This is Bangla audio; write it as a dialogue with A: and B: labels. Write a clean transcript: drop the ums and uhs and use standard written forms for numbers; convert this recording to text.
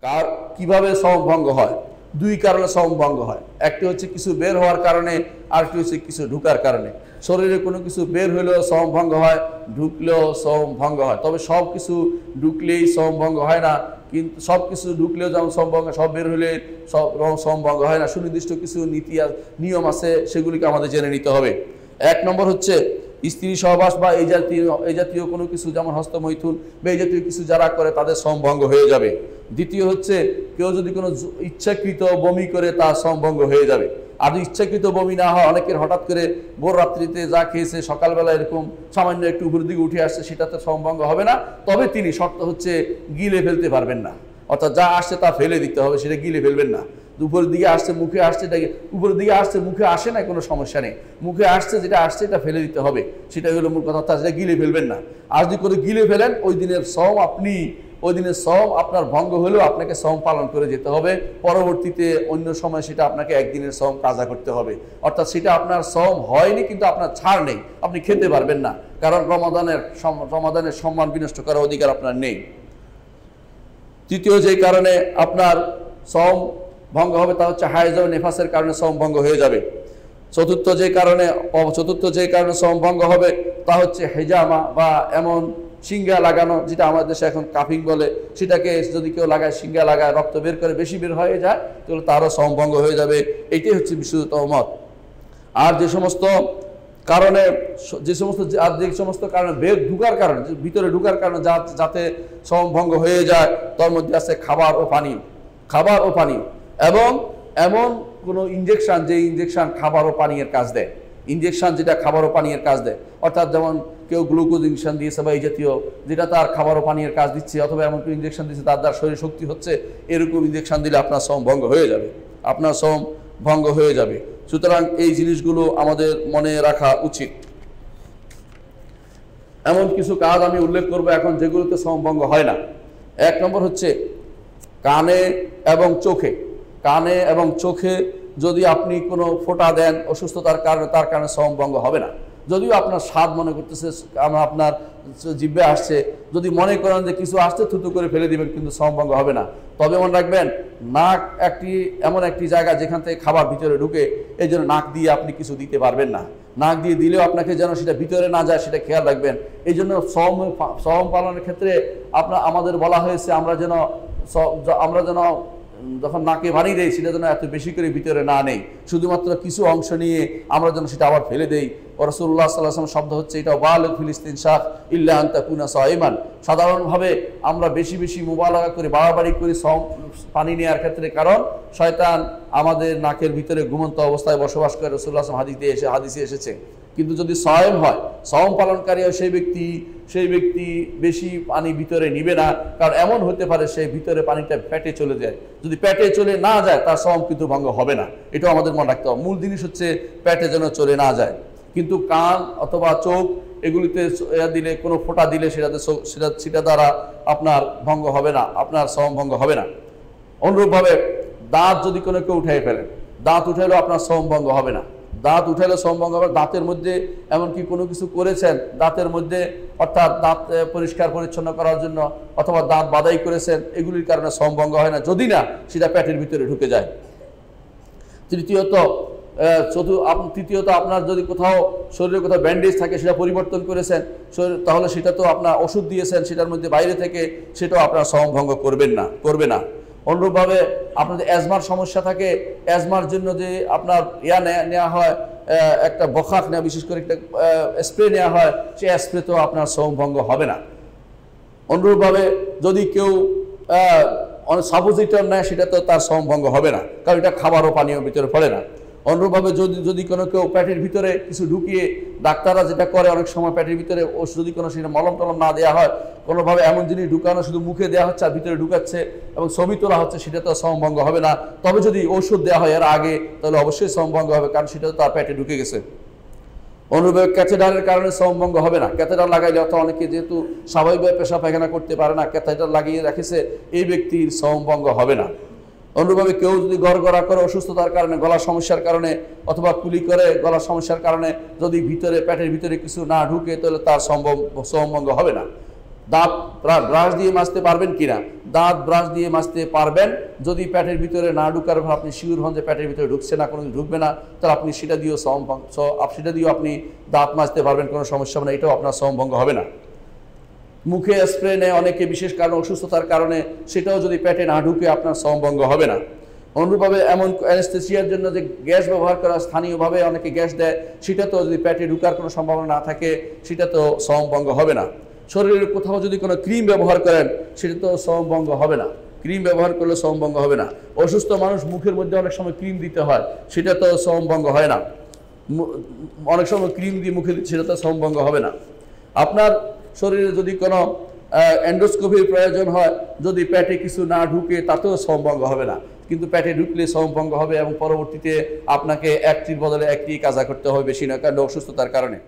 A: কার কিভাবে সওম ভঙ্গ হয়? দুই কারণে সওম ভঙ্গ হয়। একটি হচ্ছে কিছু বের হওয়ার কারণে, আরেকটি হচ্ছে কিছু ঢুকার কারণে। শরীরে কোনো কিছু বের হলেও সওম ভঙ্গ হয়, ঢুকলেও সওম ভঙ্গ হয়। তবে সব কিছু ঢুকলেই সওম ভঙ্গ হয় না, কিন্তু সব কিছু ঢুকলেও যেমন সওম ভঙ্গ, সব বের হলে সব সওম ভঙ্গ হয় না। সুনির্দিষ্ট কিছু নীতি নিয়ম আছে, সেগুলিকে আমাদের জেনে নিতে হবে। এক নম্বর হচ্ছে স্ত্রী সহবাস বা এই জাতীয় কোনো কিছু, যেমন হস্তমৈথুন বা এই জাতীয় কিছু যারা করে তাদের সওম ভঙ্গ হয়ে যাবে। দ্বিতীয় হচ্ছে কেউ যদি কোনো ইচ্ছাকৃত বমি করে তার সওম ভঙ্গ হয়ে যাবে। আর যদি ইচ্ছাকৃত বমি না হয়, অনেকের হঠাৎ করে ভোর রাত্রিতে যা খেয়েছে সকালবেলা এরকম সামান্য একটু উপরের দিকে উঠে আসছে, সেটাতে সওম ভঙ্গ হবে না। তবে তিনি শর্ত হচ্ছে গিলে ফেলতে পারবেন না, অর্থাৎ যা আসছে তা ফেলে দিতে হবে, সেটা গিলে ফেলবেন না। উপরের দিকে আসছে, মুখে আসছে, উপরের দিকে আসছে, মুখে আসে না, কোনো সমস্যা নেই। মুখে আসছে, যেটা আসছে এটা ফেলে দিতে হবে, সেটাই হলো মূল কথা। সেটা গিলে ফেলবেন না। আর যদি করে গিলে ফেলেন, ওই দিনের সওম আপনার ভঙ্গ হলেও আপনাকে সওম পালন করে যেতে হবে। পরবর্তীতে অন্য সময় সেটা আপনাকে একদিনের সওম কাজা করতে হবে। অর্থাৎ সেটা আপনার সওম হয়নি, কিন্তু আপনার ছাড় নেই, আপনি খেতে পারবেন না, কারণ রমাদানের সম্মান বিনষ্ট করার অধিকার আপনার নেই। তৃতীয় যে কারণে আপনার সওম ভঙ্গ হবে তা হচ্ছে হায়েজ ও নেফাসের কারণে সওম ভঙ্গ হয়ে যাবে। চতুর্থ যে কারণে সওম ভঙ্গ হবে তা হচ্ছে হেজামা বা এমন সিঙ্গা লাগানো, যেটা আমাদের দেশে এখন কাফিং বলে, সেটাকে যদি কেউ লাগায়, সিঙ্গা লাগায়, রক্ত বের করে বেশি বের হয়ে যায়, তাহলে তারও সওম ভঙ্গ হয়ে যাবে। এটাই হচ্ছে বিশুদ্ধতম মত। আর যে সমস্ত কারণে ঢুকার কারণে, ভিতরে ঢুকার কারণে যাতে সওম ভঙ্গ হয়ে যায়, তার মধ্যে আছে খাবার ও পানি এবং এমন কোনো ইনজেকশন, যে ইনজেকশন খাবার ও পানীয়ের কাজ দেয়। যেটা খাবার ও পানীয়ের কাজ দেয়, অর্থাৎ যেমন কেউ গ্লুকোজ ইনজেকশন দিয়েছে বা এই জাতীয়, যেটা তার খাবার ও পানীয়ের কাজ দিচ্ছে, অথবা এমন কোনো ইনজেকশন দিচ্ছে তার দ্বারা শরীর শক্তি হচ্ছে, এরকম ইনজেকশন দিলে আপনার সওম ভঙ্গ হয়ে যাবে। সুতরাং এই জিনিসগুলো আমাদের মনে রাখা উচিত। এমন কিছু কাজ আমি উল্লেখ করব এখন, যেগুলোতে সওম ভঙ্গ হয় না। এক নম্বর হচ্ছে কানে এবং চোখে যদি আপনি কোনো ফোঁটা দেন অসুস্থতার কারণে, তার কারণে সওম ভঙ্গ হবে না। যদিও আপনার স্বাদ মনে করতেছে, আপনার জিহ্বে আসছে, যদি মনে করেন যে কিছু আসছে, থুতু করে ফেলে দিবেন, কিন্তু সওম ভঙ্গ হবে না। তবে মনে রাখবেন, নাক এমন একটি জায়গা যেখান থেকে খাবার ভিতরে ঢুকে, এই জন্য নাক দিয়ে আপনি কিছু দিতে পারবেন না। নাক দিয়ে দিলেও আপনাকে যেন সেটা ভিতরে না যায়, সেটা খেয়াল রাখবেন। এই জন্য সওম পালনের ক্ষেত্রে আমাদের বলা হয়েছে, আমরা যেন যখন নাকে পানি দেই, সেটা যেন এত বেশি করে ভিতরে না নেই, শুধুমাত্র কিছু অংশ নিয়ে আমরা যেন সেটা আবার ফেলে দেই। রাসূলুল্লাহ সাল্লাল্লাহু আলাইহি ওয়াসাল্লাম শব্দ হচ্ছে এটা, বালিগ ফিল ইসতিনশাক ইল্লা আন তাকুনা সাইমান। সাধারণভাবে আমরা বেশি মুবালাগা করি, বাড়াবাড়ি করি পানি নেওয়ার ক্ষেত্রে, কারণ শয়তান আমাদের নাকের ভিতরে ঘুমন্ত অবস্থায় বসবাস করে, রাসূলুল্লাহ সাল্লাল্লাহু আলাইহি ওয়াসাল্লাম হাদিসে এসেছে। কিন্তু যদি সওম হয়, সওম পালনকারী হয় সেই ব্যক্তি বেশি পানি ভিতরে নিবে না, কারণ এমন হতে পারে সেই ভিতরে পানিটা পেটে চলে যায়। যদি পেটে চলে না যায়, তার সওম কিন্তু ভঙ্গ হবে না। এটাও আমাদের মনে রাখতে হবে। মূল জিনিস হচ্ছে পেটে যেন চলে না যায়। কিন্তু কান অথবা চোখ এগুলিতে দিলে, কোনো ফোঁটা দিলে সেটা দ্বারা আপনার ভঙ্গ হবে না, আপনার সওম ভঙ্গ হবে না। অনুরূপভাবে দাঁত যদি কোনো কেউ উঠাই ফেলেন, দাঁত উঠাইলেও আপনার সওম ভঙ্গ হবে না। দাঁত উঠাইলে সওম ভঙ্গ হবে। দাঁতের মধ্যে এমনকি কোনো কিছু করেছেন দাঁতের মধ্যে, অর্থাৎ দাঁত পরিষ্কার পরিচ্ছন্ন করার জন্য, অথবা দাঁত বাদাই করেছেন, এগুলির কারণে সওম ভঙ্গ হয় না, যদি না সেটা পেটের ভিতরে ঢুকে যায়। তৃতীয়ত আপনার যদি শরীরে কোথাও ব্যান্ডেজ থাকে, সেটা পরিবর্তন করেছেন, তাহলে সেটা তো আপনার ওষুধ দিয়েছেন, সেটার মধ্যে বাইরে থেকে, সেটাও আপনার সওম ভঙ্গ করবে না। অনুরূপভাবে আপনাদের অ্যাজমার সমস্যা থাকে, অ্যাজমার জন্য যে আপনার নেওয়া হয়, একটা বখাক নেওয়া, বিশেষ করে একটা স্প্রে নেওয়া হয়, সেই স্প্রেতেও আপনার সওম ভঙ্গ হবে না। অনুরূপভাবে যদি কেউ সাপোজিটর নেয়, সেটা তো তার সওম ভঙ্গ হবে না, কারণ এটা খাবার ও পানীয় ভিতরে পড়ে না। অনুরূপভাবে যদি কেউ পেটের ভিতরে কিছু ঢুকিয়ে, ডাক্তাররা যেটা করে অনেক সময় পেটের ভিতরে যদি কোনো সেটা মলম টলম না দেওয়া হয়, কোনোভাবে এমন জিনিস ঢুকানো, শুধু মুখে দেওয়া হচ্ছে আর ভিতরে ঢুকাচ্ছে এবং ছবি তোলা হচ্ছে, সেটা তো সওম ভঙ্গ হবে না। তবে যদি ওষুধ দেওয়া হয় এর আগে, তাহলে অবশ্যই সওম ভঙ্গ হবে, কারণ সেটা তো তার পেটে ঢুকে গেছে। অনুরূপভাবে ক্যাথেটারের কারণে সওম ভঙ্গ হবে না। ক্যাথেটার লাগাইলে, অর্থাৎ অনেকে যেহেতু স্বাভাবিকভাবে পেশাব পায়খানা করতে পারে না, ক্যাথেটার লাগিয়ে রেখেছে, এই ব্যক্তির সওম ভঙ্গ হবে না। অনুরূপভাবে কেউ যদি গড়গড়া করে অসুস্থতার কারণে, গলার সমস্যার কারণে, অথবা কুলি করে গলার সমস্যার কারণে যদি পেটের ভিতরে কিছু না ঢুকে, তাহলে তার সওম ভঙ্গ হবে না। দাঁত ব্রাশ দিয়ে মাজতে পারবেন কিনা? দাঁত ব্রাশ দিয়ে মাজতে পারবেন। যদি পেটের ভিতরে না ঢুকার আপনি শিওর হন যে পেটের ভিতরে ঢুকছে না, কোনো ঢুকবে না, তাহলে আপনি সেটা দিয়েও সেটা দিয়েও আপনি দাঁত মাজতে পারবেন, কোনো সমস্যা হবে না, এটাও আপনার সওম ভঙ্গ হবে না। মুখে স্প্রে নেয় অনেকে বিশেষ কারণে, অসুস্থতার কারণে, সেটাও যদি পেটে না ঢুকে আপনার সওম ভঙ্গ হবে না। অনুরূপভাবে এমন অ্যানেস্থেসিয়ার জন্য যে গ্যাস ব্যবহার করা, স্থানীয়ভাবে অনেকে গ্যাস দেয়, সেটা তো যদি পেটে ঢুকার কোনো সম্ভাবনা না থাকে, সেটা তো সওম ভঙ্গ হবে না। শরীরের কোথাও যদি কোনো ক্রিম ব্যবহার করেন, সেটা তো সওম ভঙ্গ হবে না। ক্রিম ব্যবহার করলে সওম ভঙ্গ হবে না। অসুস্থ মানুষ মুখের মধ্যে অনেক সময় ক্রিম দিতে হয়, সেটা তো সওম ভঙ্গ হয় না। অনেক সময় ক্রিম দিয়ে মুখে দিতে, সেটা তো সওম ভঙ্গ হবে না। আপনার শরীরে যদি কোনো এন্ডোস্কোপির প্রয়োজন হয়, যদি পেটে কিছু না ঢুকে, তাতেও সওম ভঙ্গ হবে না। কিন্তু পেটে ঢুকলে সওম ভঙ্গ হবে এবং পরবর্তীতে আপনাকে একটির বদলে একটি কাজা করতে হবে, বেশি না, কারণ অসুস্থতার কারণে।